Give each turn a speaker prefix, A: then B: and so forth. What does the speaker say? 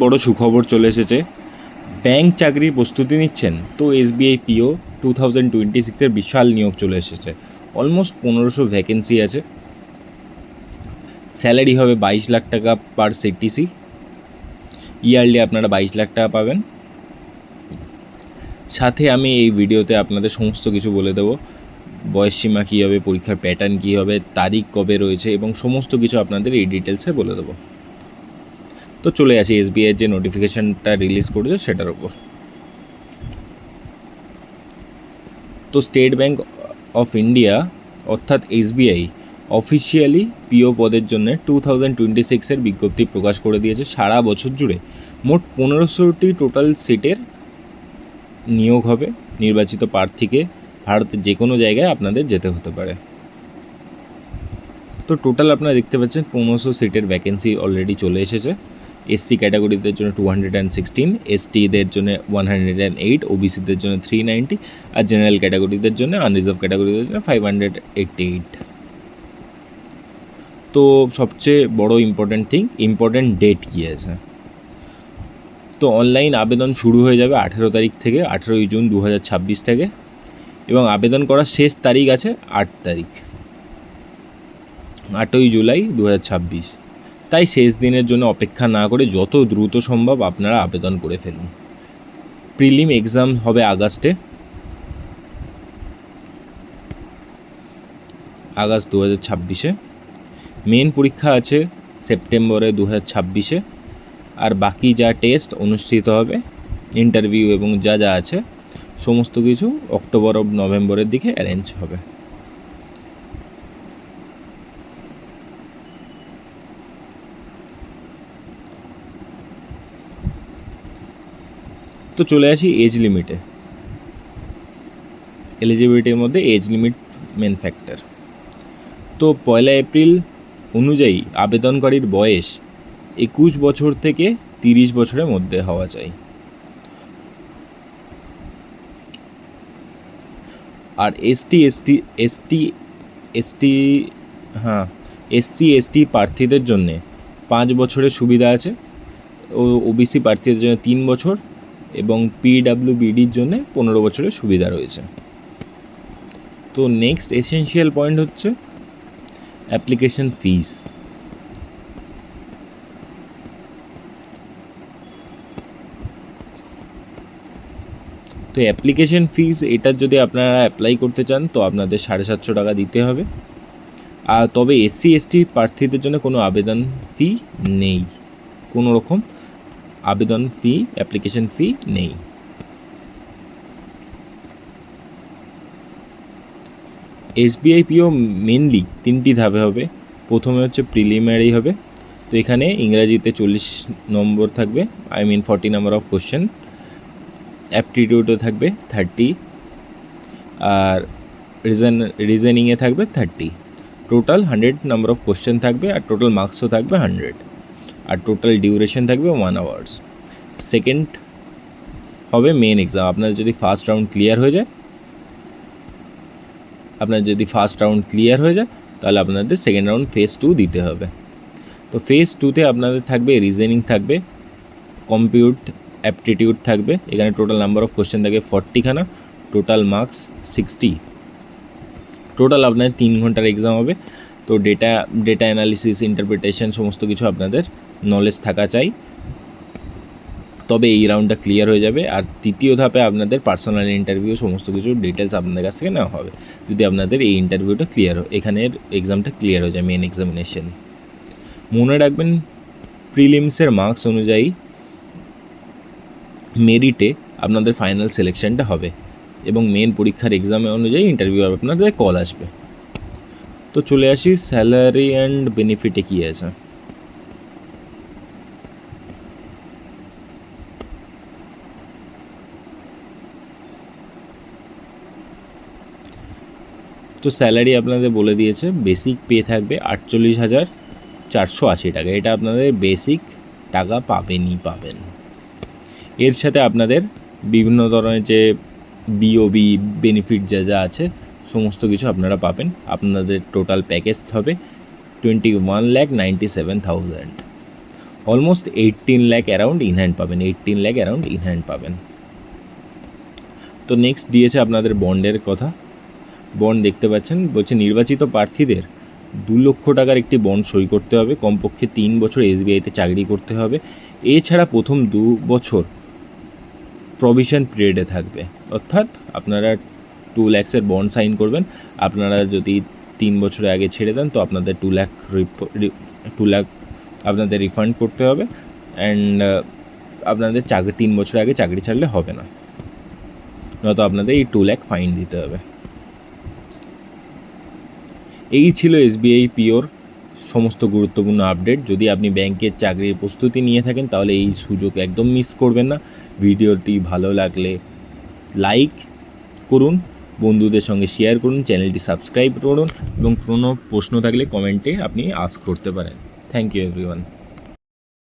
A: বড় সুখবর চলে এসেছে। ব্যাংক চাকরির প্রস্তুতি নিচ্ছেন তো এসবিআই পিও 2026-এর বিশাল নিয়োগ চলে এসেছে। অলমোস্ট 1500 ভ্যাকেন্সি আছে। স্যালারি হবে 22 লাখ টাকা পার সিটিসি। ইয়ারলি আপনারা 22 লাখ টাকা পাবেন। সাথে আমি এই ভিডিওতে আপনাদের সমস্ত কিছু বলে দেবো। বয়সসীমা কী হবে, পরীক্ষার প্যাটার্ন কী হবে, তারিখ কবে রয়েছে এবং সমস্ত কিছু আপনাদের এই ডিটেলসে বলে দেবো। তো চলে আসি এসবিআইয়ের যে নোটিফিকেশানটা রিলিজ করেছে সেটার উপর। তো স্টেট ব্যাঙ্ক অফ ইন্ডিয়া অর্থাৎ এসবিআই অফিসিয়ালি পিও পদের জন্য 2026-এর বিজ্ঞপ্তি প্রকাশ করে দিয়েছে। সারা বছর জুড়ে মোট 1500টি টোটাল সিটের নিয়োগ হবে। নির্বাচিত প্রার্থীকে ভারতের যে কোনো জায়গায় আপনাদের যেতে হতে পারে। তো টোটাল আপনারা দেখতে পাচ্ছেন 1500 সিটের ভ্যাকেন্সি অলরেডি চলে এসেছে। এসসি ক্যাটাগরিদের জন্য 216, এসটিদের জন্য 108, ওবিসিদের জন্য 390 আর জেনারেল ক্যাটাগরিদের জন্য আনরিজার্ভ ক্যাটাগরিদের জন্য 588। তো সবচেয়ে বড় ইম্পর্টেন্ট ডেট কী আছে? তো অনলাইন আবেদন শুরু হয়ে যাবে 18 তারিখ থেকে, 18ই জুন 2026 থেকে, এবং আবেদন করার শেষ তারিখ আছে 8 তারিখ, 8ই জুলাই 2026। তাই শেষ দিনের জন্য অপেক্ষা না করে যত দ্রুত সম্ভব আপনারা আবেদন করে ফেলুন। প্রিলিম এক্সাম হবে আগস্টে, আগস্ট 2026-এ। মেন পরীক্ষা আছে সেপ্টেম্বরে 2026-এ। আর বাকি যা টেস্ট অনুষ্ঠিত হবে, ইন্টারভিউ এবং যা যা আছে সমস্ত কিছু অক্টোবর ও নভেম্বরের দিকে অ্যারেঞ্জ হবে। তো চলে আসি এজ লিমিটে। এলিজিবিলিটির মধ্যে এজ লিমিট মেন ফ্যাক্টর। তো 1 এপ্রিল অনুযায়ী আবেদনকারীর বয়স 21 বছর থেকে 30 বছরের মধ্যে হওয়া চাই। আর এসসি এসটি প্রার্থীদের জন্যে 5 বছরের সুবিধা আছে, ও ওবিসি প্রার্থীদের জন্য 3 বছর এবং পিডাব্লিউবিডির জন্য 15 বছরের সুবিধা রয়েছে। তো নেক্সট এসেনশিয়াল পয়েন্ট হচ্ছে অ্যাপ্লিকেশন ফিস। তো অ্যাপ্লিকেশন ফিস এটার যদি আপনারা অ্যাপ্লাই করতে চান তো আপনাদের 750 টাকা দিতে হবে। আর তবে এসসি এসটি প্রার্থীদের জন্য কোনো আবেদন ফি নেই, কোনো রকম আবেদন ফি, অ্যাপ্লিকেশন ফি নেই। এসবিআই পিও মেনলি 3টি ধাপে হবে। প্রথমে হচ্ছে প্রিলিমিনারি হবে। তো এখানে ইংরাজিতে 40 নম্বর থাকবে, 40 নাম্বার অফ কোশ্চেন। অ্যাপটিটিউডও থাকবে 30, আর রিজনিংয়ে থাকবে 30। টোটাল 100 নাম্বার অফ কোশ্চেন থাকবে আর টোটাল মার্কসও থাকবে 100, আর টোটাল ডিউরেশন থাকবে 1 আওয়ার্স। সেকেন্ড হবে মেন এক্সাম। আপনার যদি ফার্স্ট রাউন্ড ক্লিয়ার হয়ে যায় তাহলে আপনাদের সেকেন্ড রাউন্ড ফেজ 2 দিতে হবে। তো ফেজ 2-তে আপনাদের থাকবে রিজনিং থাকবে, অ্যাপটিটিউড থাকবে। এখানে টোটাল নাম্বার অফ কোশ্চেন থাকবে 40খানা, টোটাল মার্কস 60। টোটাল আপনাদের 3 ঘন্টার এক্সাম হবে। তো ডেটা অ্যানালিসিস, ইন্টারপ্রিটেশন সমস্ত কিছু আপনাদের নলেজ থাকা চাই, তবে এই রাউন্ডটা ক্লিয়ার হয়ে যাবে। আর তৃতীয় ধাপে আপনাদের পার্সোনাল ইন্টারভিউ সমস্ত কিছু ডিটেলস আপনাদের কাছ থেকে নেওয়া হবে যদি আপনাদের এই ইন্টারভিউটা ক্লিয়ার হয়, এখানের এক্সামটা ক্লিয়ার হয়ে যায় মেন এক্সামিনেশন। মনে রাখবেন প্রিলিমসের মার্কস অনুযায়ী মেরিটে আপনাদের ফাইনাল সিলেকশনটা হবে এবং মেন পরীক্ষার এক্সামে অনুযায়ী ইন্টারভিউ আপনাদের কল আসবে। তো চলে আসি স্যালারি অ্যান্ড বেনিফিটে কী আছে। তো স্যালারি আপনাদের বলে দিয়েছে, বেসিক পে থাকবে 48,480 টাকা। এটা আপনাদের বেসিক টাকা পাবেন। এর সাথে আপনাদের বিভিন্ন ধরনের যে বিওবি বেনিফিট যা আছে সমস্ত কিছু আপনারা পাবেন। আপনাদের টোটাল প্যাকেজ হবে 21,97,000। Almost 18 lakh around in hand পাবেন, 18 লাখ অ্যারাউন্ড ইন হ্যান্ড পাবেন। তো নেক্সট দিয়েছে আপনাদের বন্ডের কথা। বন্ড দেখতে পাচ্ছেন, বলছে নির্বাচিত প্রার্থীদের 2 লক্ষ টাকার একটি বন্ড সই করতে হবে, কমপক্ষে 3 বছর এসবিআইতে চাকরি করতে হবে, এছাড়া প্রথম 2 বছর প্রভিশন পিরিয়ডে থাকবে। অর্থাৎ আপনারা 2 লাখের বন্ড সাইন করবেন, আপনারা যদি 3 বছরের আগে ছেড়ে দেন তো আপনাদের 2 লাখ আপনাদের রিফান্ড করতে হবে, অ্যান্ড আপনাদের 3 বছর আগে চাকরি ছাড়লে হবে না, নয়তো আপনাদের এই 2 লাখ ফাইন দিতে হবে। এই ছিল এসবিআই পিওর সমস্ত গুরুত্বপূর্ণ আপডেট। যদি আপনি ব্যাংকের চাকরির প্রস্তুতি নিয়ে থাকেন তাহলে এই সুযোগ একদম মিস করবেন না। ভিডিওটি ভালো লাগলে লাইক করুন, বন্ধুদের সঙ্গে শেয়ার করুন, চ্যানেলটি সাবস্ক্রাইব করুন এবং কোনো প্রশ্ন থাকলে কমেন্টে আপনি আস্ক করতে পারেন। Thank you everyone.